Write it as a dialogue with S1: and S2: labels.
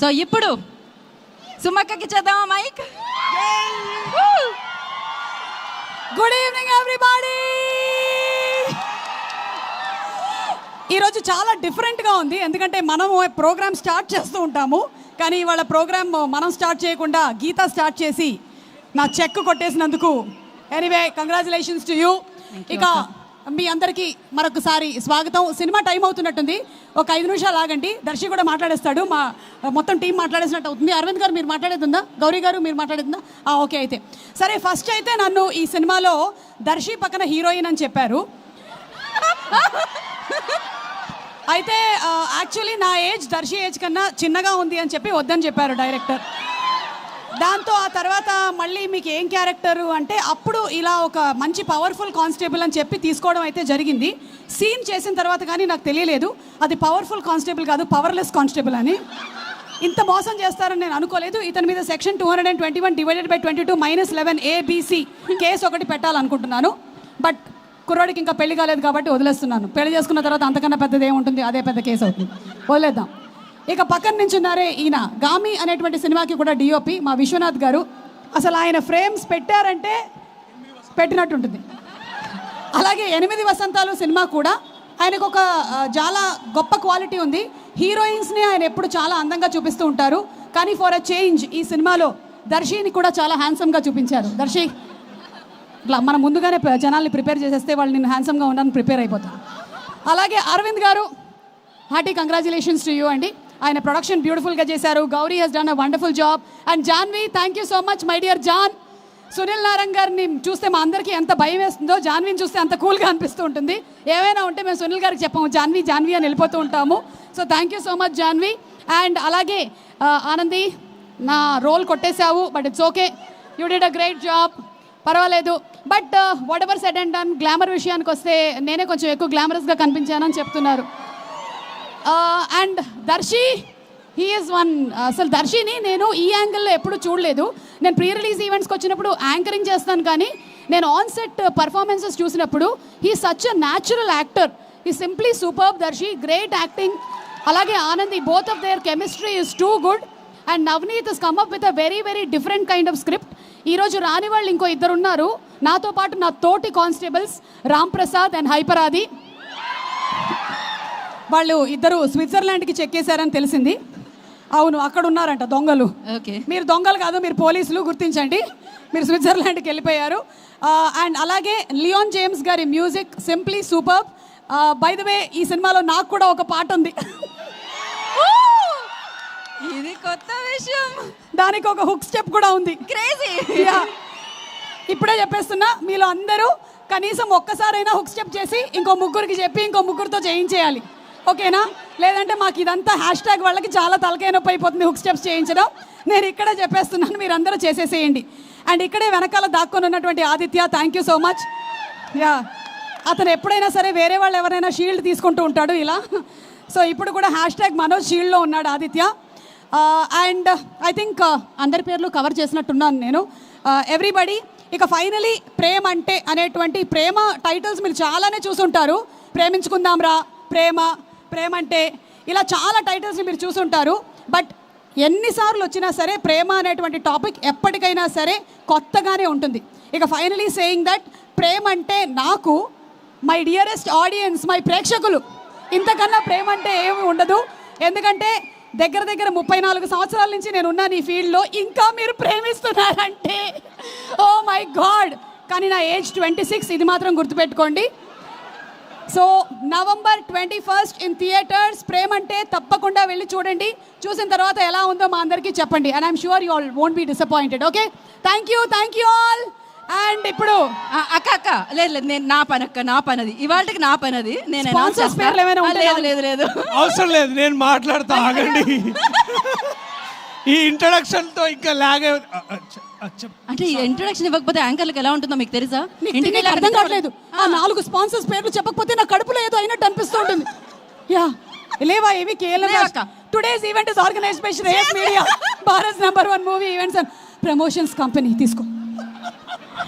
S1: So ఇప్పుడు సుమక్కకి చేద్దామా mic.
S2: Good evening everybody. ఈరోజు చాలా డిఫరెంట్గా ఉంది, ఎందుకంటే మనము ప్రోగ్రామ్ స్టార్ట్ చేస్తూ ఉంటాము, కానీ ఇవాళ ప్రోగ్రామ్ మనం స్టార్ట్ చేయకుండా గీత స్టార్ట్ చేసి నా చెక్ కొట్టేసినందుకు ఎనీవే కంగ్రాచులేషన్స్ టు యూ. ఇక మీ అందరికీ మరొకసారి స్వాగతం. సినిమా టైం అవుతున్నట్టుంది, ఒక 5 నిమిషాలు ఆగండి, దర్శి కూడా మాట్లాడేస్తాడు, మా మొత్తం టీం మాట్లాడేసినట్టు అవుతుంది. అరవింద్ గారు మీరు మాట్లాడేస్తుందా, గౌరీ గారు మీరు మాట్లాడేస్తుందా? ఓకే అయితే సరే. ఫస్ట్ అయితే నన్ను ఈ సినిమాలో దర్శి పక్కన హీరోయిన్ అని చెప్పారు. అయితే యాక్చువల్లీ నా ఏజ్ దర్శి ఏజ్ కన్నా చిన్నగా ఉంది అని చెప్పి వద్దని చెప్పారు డైరెక్టర్. దాంతో ఆ తర్వాత మళ్ళీ మీకు ఏం క్యారెక్టరు అంటే అప్పుడు ఇలా ఒక మంచి పవర్ఫుల్ కానిస్టేబుల్ అని చెప్పి తీసుకోవడం అయితే జరిగింది. సీన్ చేసిన తర్వాత కానీ నాకు తెలియలేదు అది పవర్ఫుల్ కానిస్టేబుల్ కాదు, పవర్లెస్ కానిస్టేబుల్ అని. ఇంత మోసం చేస్తారని నేను అనుకోలేదు. ఇతని మీద section 221 divided by 22 -11 ABC case ఒకటి పెట్టాలనుకుంటున్నాను. బట్ కుర్రాడికి ఇంకా పెళ్లి కాలేదు కాబట్టి వదిలేస్తున్నాను. పెళ్లి చేసుకున్న తర్వాత అంతకన్నా పెద్దది ఏముంటుంది, అదే పెద్ద కేసు అవుతుంది, వదిలేద్దాం. ఇక పక్కన నించున్నారే ఈయన గామి అనేటువంటి సినిమాకి కూడా డిఓపి మా విశ్వనాథ్ గారు. అసలు ఆయన ఫ్రేమ్స్ పెట్టారంటే పెట్టినట్టుంటుంది. అలాగే 8 వసంతాలు సినిమా కూడా ఆయనకు ఒక చాలా గొప్ప క్వాలిటీ ఉంది. హీరోయిన్స్ని ఆయన ఎప్పుడు చాలా అందంగా చూపిస్తూ ఉంటారు, కానీ ఫర్ అ చేంజ్ ఈ సినిమాలో దర్శిని కూడా చాలా హ్యాండ్సమ్గా చూపించారు. దర్శి ఇట్లా మనం ముందుగానే జనాల్ని ప్రిపేర్ చేసేస్తే వాళ్ళు నేను హ్యాండ్సమ్గా ఉన్నాను ప్రిపేర్ అయిపోతాను. అలాగే అరవింద్ గారు హార్టీ కంగ్రాచులేషన్స్ టు యూ అండి. ఆయన ప్రొడక్షన్ బ్యూటిఫుల్గా చేశారు. Gauri has done a wonderful job. And Janhvi thank you so much my dear Jaan. Sunil Narayan గారిని చూస్తే మా అందరికీ ఎంత భయం వేస్తుందో, జాన్విని చూస్తే అంత కూల్గా అనిపిస్తూ ఉంటుంది. ఏమైనా ఉంటే మేము సునీల్ గారికి చెప్పాము జాన్వి జాన్వి అని వెళ్ళిపోతూ ఉంటాము. So thank you so much Janvi. And అలాగే ఆనంది నా రోల్ కొట్టేశావు, but it's okay, you did a great job, పర్వాలేదు. But whatever said and done, glamour విషయానికి వస్తే నేనే కొంచెం ఎక్కువ గ్లామరస్గా కనిపించానని చెప్తున్నారు. And Darshi he is one. అసలు దర్శిని నేను ఈ యాంగిల్లో ఎప్పుడు చూడలేదు. నేను ప్రీ రిలీజ్ ఈవెంట్స్కి వచ్చినప్పుడు యాంకరింగ్ చేస్తాను, కానీ నేను ఆన్ సెట్ పర్ఫార్మెన్సెస్ చూసినప్పుడు he such a natural actor. He simply superb Darshi, great acting. అలాగే Anandi, both of their chemistry is too good. And Navneet has come up with a very very different kind of script. ఈరోజు రాని వాళ్ళు ఇంకో 2 ఉన్నారు నాతో పాటు, నా తోటి కానిస్టేబుల్స్ రామ్ ప్రసాద్ అండ్ హైపరాది. వాళ్ళు ఇద్దరు స్విట్జర్లాండ్కి చెక్కేశారని తెలిసింది. అవును, అక్కడ ఉన్నారంట దొంగలు. ఓకే, మీరు దొంగలు కాదు, మీరు పోలీసులు, గుర్తించండి. మీరు స్విట్జర్లాండ్కి వెళ్ళిపోయారు. అండ్ అలాగే లియోన్ జేమ్స్ గారి music simply superb. By the way ఈ సినిమాలో నాకు కూడా ఒక పాట ఉంది.
S1: ఇది కొత్త విషయం,
S2: దానికి ఒక హుక్ స్టెప్ కూడా ఉంది.
S1: క్రేజీ.
S2: ఇప్పుడే చెప్పేస్తున్నా, మీలో అందరూ కనీసం ఒక్కసారైనా హుక్ స్టెప్ చేసి ఇంకో ముగ్గురికి చెప్పి ఇంకో ముగ్గురితో చేయించేయాలి, ఓకేనా? లేదంటే మాకు ఇదంతా హ్యాష్ట్యాగ్ వాళ్ళకి చాలా తలకాయ నొప్పి అయిపోతుంది హుక్ స్టెప్స్ చేయించడం. నేను ఇక్కడే చెప్పేస్తున్నాను, మీరు అందరూ చేసేసేయండి. అండ్ ఇక్కడే వెనకాల దాక్కొని ఉన్నటువంటి Aditya, thank you so much. అతను ఎప్పుడైనా సరే వేరే వాళ్ళు ఎవరైనా షీల్డ్ తీసుకుంటూ ఉంటాడు ఇలా. సో ఇప్పుడు కూడా హ్యాష్ట్యాగ్ మనోజ్ షీల్డ్లో ఉన్నాడు ఆదిత్య. అండ్ ఐ థింక్ అందరి పేర్లు కవర్ చేసినట్టున్నాను నేను. ఎవ్రీబడి. ఇక ఫైనలీ ప్రేమ అంటే అనేటువంటి ప్రేమ టైటిల్స్ మీరు చాలానే చూసుంటారు. ప్రేమించుకుందాం రా, ప్రేమ, ప్రేమ అంటే, ఇలా చాలా టైటిల్స్ని మీరు చూసుంటారు. బట్ ఎన్నిసార్లు వచ్చినా సరే ప్రేమ అనేటువంటి టాపిక్ ఎప్పటికైనా సరే కొత్తగానే ఉంటుంది. ఇక ఫైనలీ సేయింగ్ దట్ ప్రేమ అంటే నాకు మై డియరెస్ట్ ఆడియన్స్, మై ప్రేక్షకులు, ఇంతకన్నా ప్రేమ అంటే ఏమి ఉండదు. ఎందుకంటే దగ్గర 34 సంవత్సరాల నుంచి నేను ఉన్నాను ఈ ఫీల్డ్లో, ఇంకా మీరు ప్రేమిస్తున్నారంటే ఓ మై గాడ్. కానీ నా ఏజ్ 26, ఇది మాత్రం గుర్తుపెట్టుకోండి. So November 21 in theatres. ప్రేమ అంటే తప్పకుండా వెళ్ళి చూడండి. చూసిన తర్వాత ఎలా ఉందో మా అందరికీ చెప్పండి. And I'm sure you all won't be disappointed. Okay, thank you all. And ఇప్పుడు
S1: అక్క లేదు, నేను నా పనది ఇవాళకి నా పనది. నేను లేదు
S3: అవసరం లేదు, నేను మాట్లాడతా, ఆగండి. ఈ ఇంట్రడక్షన్ తో ఇంకా లాగే
S1: అంటే ఇంట్రడక్షన్ ఇవ్వకపోతే యాంకర్లకు ఎలా ఉంటుందో మీకు తెలుసా?
S2: ఇంటికి అర్థం కావట్లేదు. ఆ 4 స్పాన్సర్స్ పేర్లు చెప్పకపోతే నా కడుపులో ఏదో అయినట్టు అనిపిస్తూ ఉంటుంది. లేవా ఏవి కేవలం. Today's event is organised by Shreyas media, Bharat number 1 movie events and promotions company. తీసుకో.